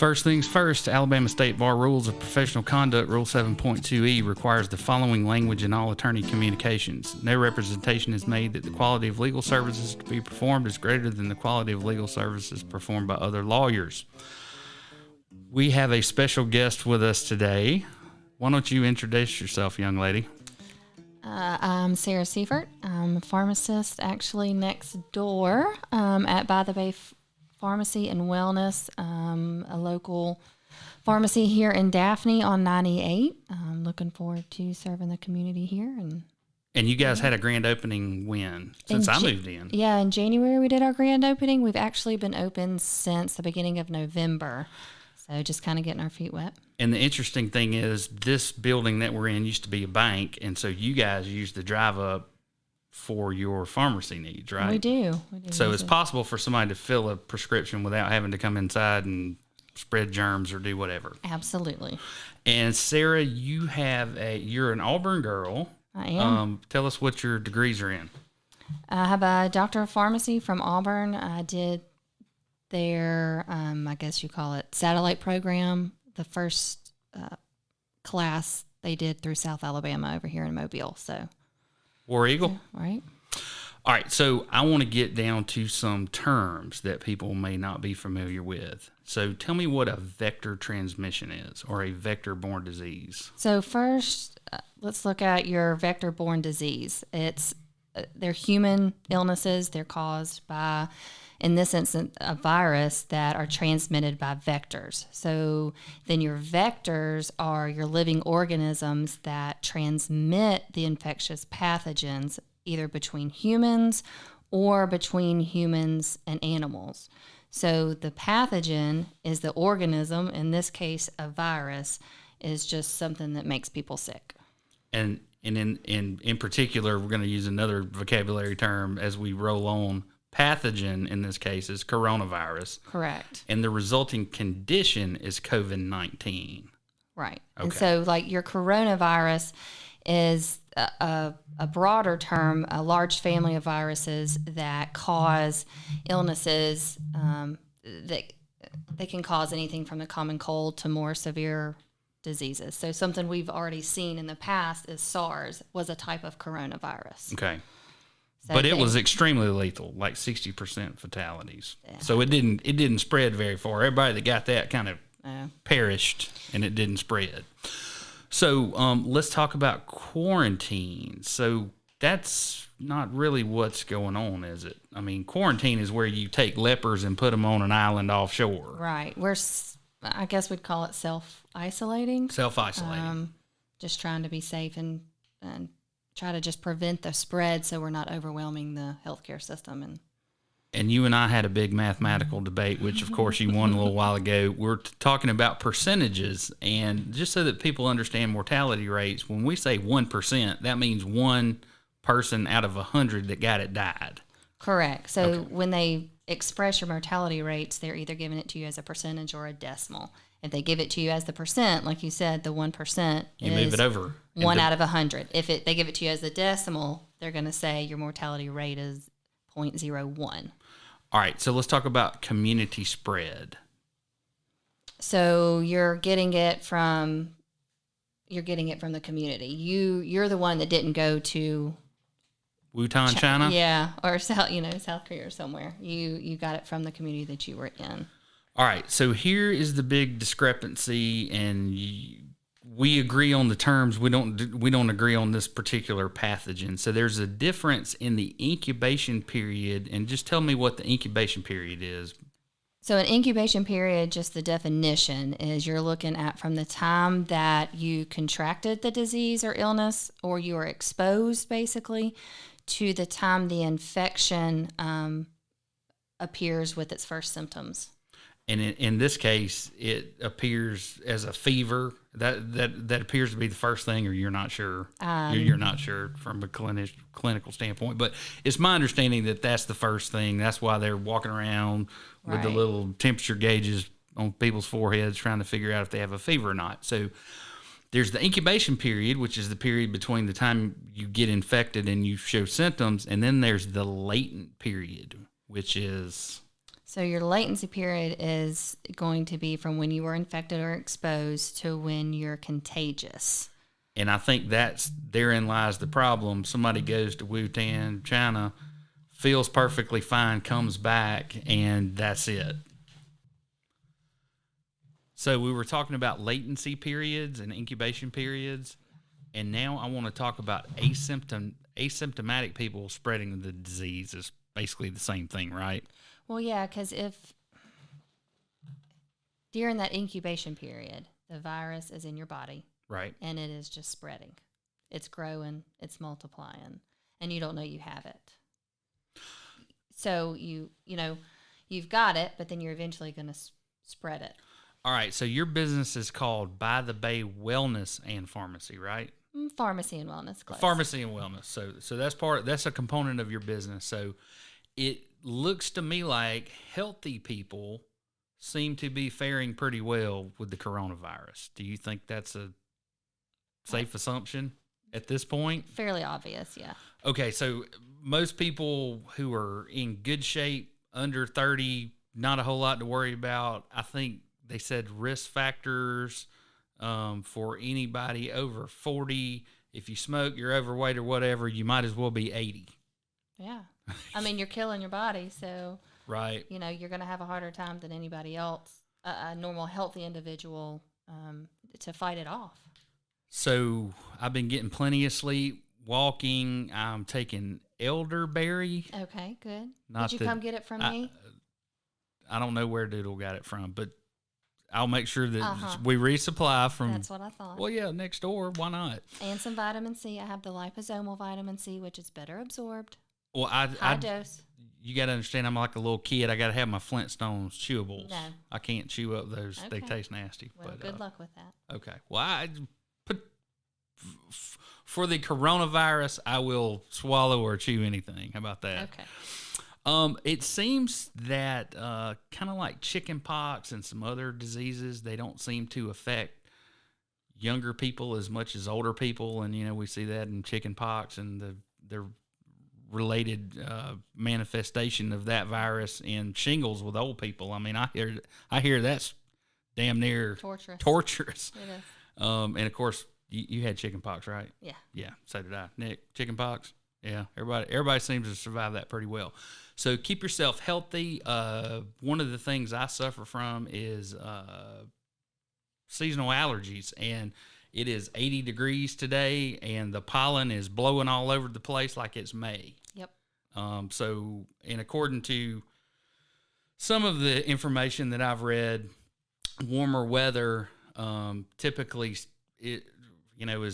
First things first, Alabama State Bar Rules of Professional Conduct Rule 7.2e requires the following language in all attorney communications. No representation is made that the quality of legal services to be performed is greater than the quality of legal services performed by other lawyers. We have a special guest with us today. Why don't you introduce yourself, young lady? I'm Sarah Seifert. I'm a pharmacist actually next door at By the Bay Pharmacy and Wellness, a local pharmacy here in Daphne on 98. I'm looking forward to serving the community here. And you guys had a grand opening when? Since I moved in. Yeah, in January we did our grand opening. We've actually been open since the beginning of November. So just kind of getting our feet wet. And the interesting thing is this building that we're in used to be a bank, and so you guys use the drive up for your pharmacy needs, right? We do. So it's possible for somebody to fill a prescription without having to come inside and spread germs or do whatever. Absolutely. And Sarah, you're an Auburn girl. I am. Tell us what your degrees are in. I have a doctor of pharmacy from Auburn. I did their, I guess you call it, satellite program, the first class they did through South Alabama over here in Mobile. So, War Eagle? Right. All right, so I want to get down to some terms that people may not be familiar with. So tell me what a vector transmission is, or a vector-borne disease. So first, let's look at your vector-borne disease. They're human illnesses. They're caused by, in this instance, a virus that are transmitted by vectors. So then your vectors are your living organisms that transmit the infectious pathogens either between humans or between humans and animals. So the pathogen is the organism, in this case a virus, is just something that makes people sick. And in particular, we're going to use another vocabulary term as we roll on. Pathogen in this case is coronavirus. Correct. And the resulting condition is COVID-19. Right. Okay. And so like your coronavirus is a broader term, a large family of viruses that cause illnesses that they can cause anything from the common cold to more severe diseases. So something we've already seen in the past is SARS was a type of coronavirus. Okay. So but it was extremely lethal, like 60% fatalities. Yeah. So it didn't spread very far. Everybody that got that kind of perished, and it didn't spread. So let's talk about quarantine. So that's not really what's going on, is it? I mean, quarantine is where you take lepers and put them on an island offshore. Right. I guess we'd call it self-isolating. Self-isolating. Just trying to be safe and try to just prevent the spread so we're not overwhelming the healthcare system. And you and I had a big mathematical debate, which, of course, you won a little while ago. We're talking about percentages, and just so that people understand mortality rates, when we say 1%, that means one person out of 100 that got it died. Correct. So when they express your mortality rates, they're either giving it to you as a percentage or a decimal. If they give it to you as the percent, like you said, the 1% you move it over. 1 out of 100. If they give it to you as the decimal, they're going to say your mortality rate is 0.01. All right, so let's talk about community spread. So you're getting it from the community. You're the one that didn't go to Wuhan, China? Yeah, or South Korea or somewhere. You got it from the community that you were in. All right, so here is the big discrepancy, and we agree on the terms. We don't agree on this particular pathogen. So there's a difference in the incubation period, and just tell me what the incubation period is. So an incubation period, just the definition, is you're looking at from the time that you contracted the disease or illness, or you were exposed, basically, to the time the infection appears with its first symptoms. And in this case, it appears as a fever. That appears to be the first thing, or you're not sure. You're not sure from a clinical standpoint. But it's my understanding that that's the first thing. That's why they're walking around with the little temperature gauges on people's foreheads trying to figure out if they have a fever or not. So there's the incubation period, which is the period between the time you get infected and you show symptoms. And then there's the latent period, which is... So your latency period is going to be from when you were infected or exposed to when you're contagious. And I think therein lies the problem. Somebody goes to Wuhan, China, feels perfectly fine, comes back, and that's it. So we were talking about latency periods and incubation periods, and now I want to talk about asymptomatic people spreading the disease is basically the same thing, right? Well, yeah, because if during that incubation period, the virus is in your body, right, and it is just spreading. It's growing, it's multiplying, and you don't know you have it. So you've got it, but then you're eventually going to spread it. All right, so your business is called By the Bay Wellness and Pharmacy, right? Pharmacy and wellness. Close. Pharmacy and wellness. So that's a component of your business. So it looks to me like healthy people seem to be faring pretty well with the coronavirus. Do you think that's a safe assumption at this point? Fairly obvious, yeah. Okay, so most people who are in good shape, under 30, not a whole lot to worry about. I think they said risk factors for anybody over 40. If you smoke, you're overweight or whatever, you might as well be 80. Yeah. I mean, you're killing your body, so right. You're going to have a harder time than anybody else, a normal, healthy individual, to fight it off. So I've been getting plenty of sleep, walking. I'm taking elderberry. Okay, good. Did you come get it from me? I don't know where Doodle got it from, but I'll make sure that we resupply from. That's what I thought. Well, yeah, next door. Why not? And some vitamin C. I have the liposomal vitamin C, which is better absorbed. Well, high dose. You got to understand, I'm like a little kid. I got to have my Flintstones chewables. No. I can't chew up those. Okay. They taste nasty. Well, but, good luck with that. Okay. Well, I put for the coronavirus, I will swallow or chew anything. How about that? Okay. It seems that kind of like chicken pox and some other diseases, they don't seem to affect younger people as much as older people. And, we see that in chicken pox and the related manifestation of that virus in shingles with old people. I mean, I hear that's damn near torturous. It is. And of course, you had chicken pox, right? Yeah. Yeah. So did I. Nick, chicken pox. Yeah. Everybody seems to survive that pretty well. So keep yourself healthy. One of the things I suffer from is seasonal allergies, and it is 80 degrees today, and the pollen is blowing all over the place like it's May. Yep. So, and according to some of the information that I've read, warmer weather typically is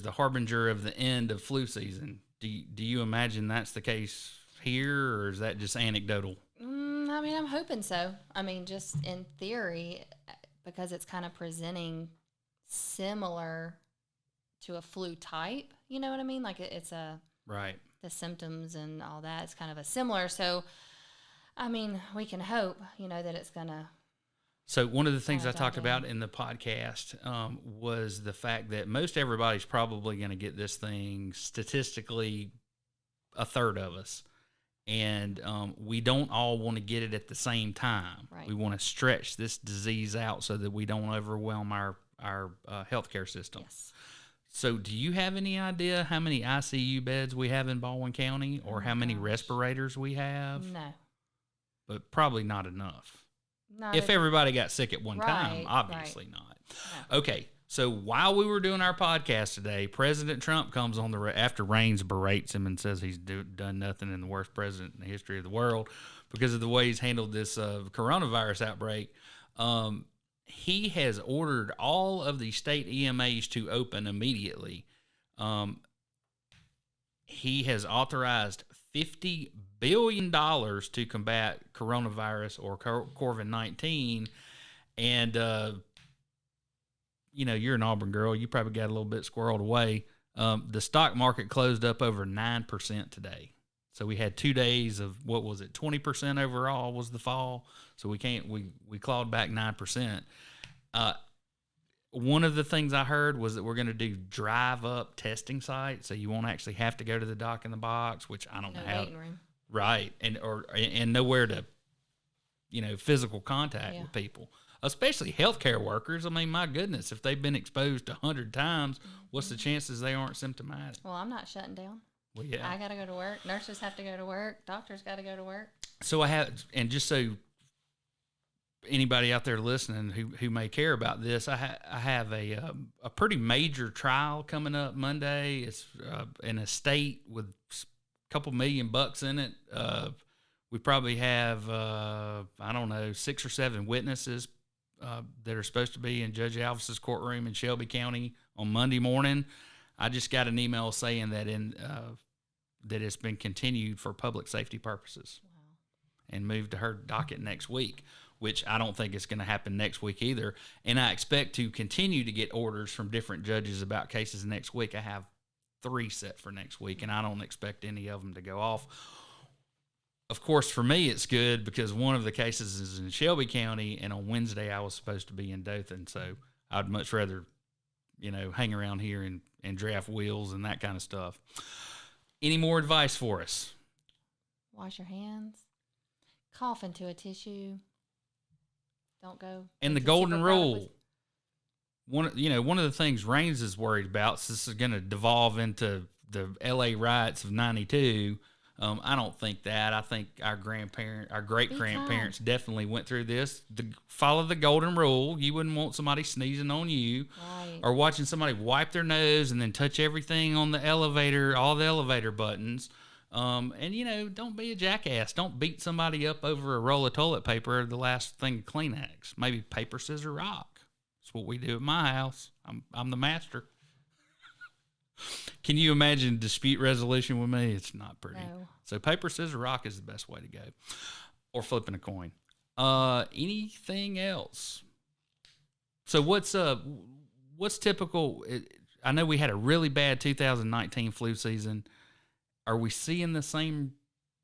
the harbinger of the end of flu season. Do you imagine that's the case here, or is that just anecdotal? I mean, I'm hoping so. I mean, just in theory, because it's kind of presenting similar to a flu type. You know what I mean? Like it's a right. The symptoms and all that, it's kind of a similar. So, I mean, we can hope, that it's gonna. So one of the things I talked about in the podcast was the fact that most everybody's probably going to get this thing, statistically, a third of us. And we don't all want to get it at the same time. Right. We want to stretch this disease out so that we don't overwhelm our healthcare system. Yes. So do you have any idea how many ICU beds we have in Baldwin County, or how many respirators we have? No. But probably not enough. If everybody got sick at one time, obviously not. No. Okay, so while we were doing our podcast today, President Trump comes on after Reigns berates him and says he's done nothing and the worst president in the history of the world because of the way he's handled this coronavirus outbreak. He has ordered all of the state EMAs to open immediately. He has authorized $50 billion to combat coronavirus or COVID-19. And, you're an Auburn girl. You probably got a little bit squirreled away. The stock market closed up over 9% today. So we had 2 days of, 20% overall was the fall. So we clawed back 9%. One of the things I heard was that we're going to do drive-up testing sites, so you won't actually have to go to the dock in the box, which I don't know how. Waiting room. Right, and nowhere to, physical contact with people, especially healthcare workers. I mean, my goodness, if they've been exposed 100 times, what's the chances they aren't symptomatic? Well, I'm not shutting down. Well, yeah. I got to go to work. Nurses have to go to work. Doctors got to go to work. So and just so anybody out there listening who may care about this, I have a pretty major trial coming up Monday. It's in a state with a couple $1 million in it. We probably have, I don't know, 6 or 7 witnesses that are supposed to be in Judge Alvis's courtroom in Shelby County on Monday morning. I just got an email saying that that it's been continued for public safety purposes. Wow. And moved to her docket next week, which I don't think it's going to happen next week either. And I expect to continue to get orders from different judges about cases next week. I have 3 set for next week, and I don't expect any of them to go off. Of course, for me, it's good because one of the cases is in Shelby County, and on Wednesday I was supposed to be in Dothan. So I'd much rather, hang around here and draft wills and that kind of stuff. Any more advice for us? Wash your hands. Cough into a tissue. Don't go. And the golden rule. One of the things Raines is worried about, so this is going to devolve into the LA riots of '92. I don't think that. I think our great-grandparents definitely went through this. Follow the golden rule. You wouldn't want somebody sneezing on you, right, or watching somebody wipe their nose and then touch everything on the elevator, all the elevator buttons. And don't be a jackass. Don't beat somebody up over a roll of toilet paper or the last thing of Kleenex. Maybe paper, scissors, rock. That's what we do at my house. I'm the master. Can you imagine dispute resolution with me? It's not pretty. No. So paper, scissors, rock is the best way to go. Or flipping a coin. Anything else? So what's typical? I know we had a really bad 2019 flu season. Are we seeing the same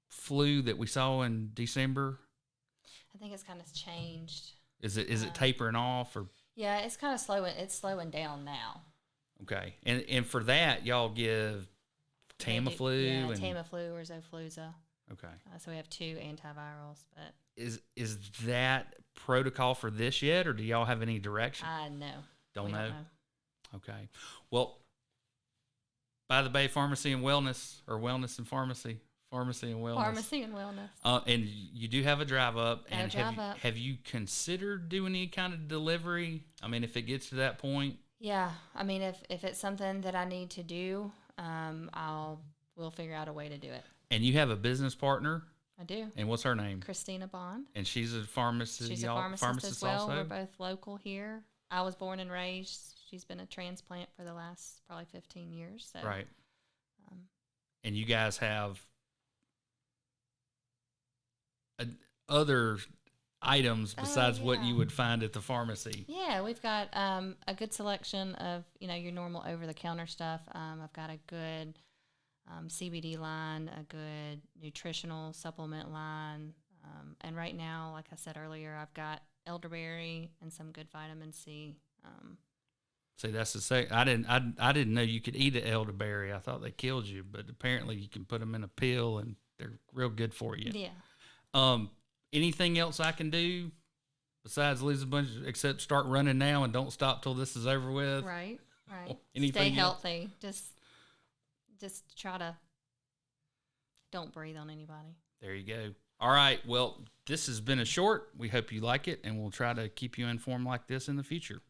flu that we saw in December? I think it's kind of changed. Is it tapering off or? Yeah, it's kind of slowing. It's slowing down now. Okay, and for that, y'all give Tamiflu? Yeah, Tamiflu or Zofluza. Okay. So we have 2 antivirals, but is that protocol for this yet, or do y'all have any direction? No. Don't know. Okay. Well, By the Bay Pharmacy and Wellness, or Wellness and Pharmacy. Pharmacy and Wellness. Pharmacy and Wellness. And you do have a drive up. And have you considered doing any kind of delivery? I mean, if it gets to that point. Yeah, I mean, if it's something that I need to do, we'll figure out a way to do it. And you have a business partner? I do. And what's her name? Christina Bond. And she's a pharmacist. She's a pharmacist as well. Also? We're both local here. I was born and raised. She's been a transplant for the last probably 15 years. So. Right. And you guys have other items besides what you would find at the pharmacy. Yeah, we've got a good selection of your normal over-the-counter stuff. I've got a good CBD line, a good nutritional supplement line, and right now, like I said earlier, I've got elderberry and some good vitamin C. See, that's the same. I didn't know you could eat an elderberry. I thought they killed you, but apparently you can put them in a pill and they're real good for you. Yeah. Anything else I can do besides lose a bunch, except start running now and don't stop till this is over with? Right. Anything Stay healthy. Just try to don't breathe on anybody. There you go. All right. Well, this has been a short. We hope you like it, and we'll try to keep you informed like this in the future.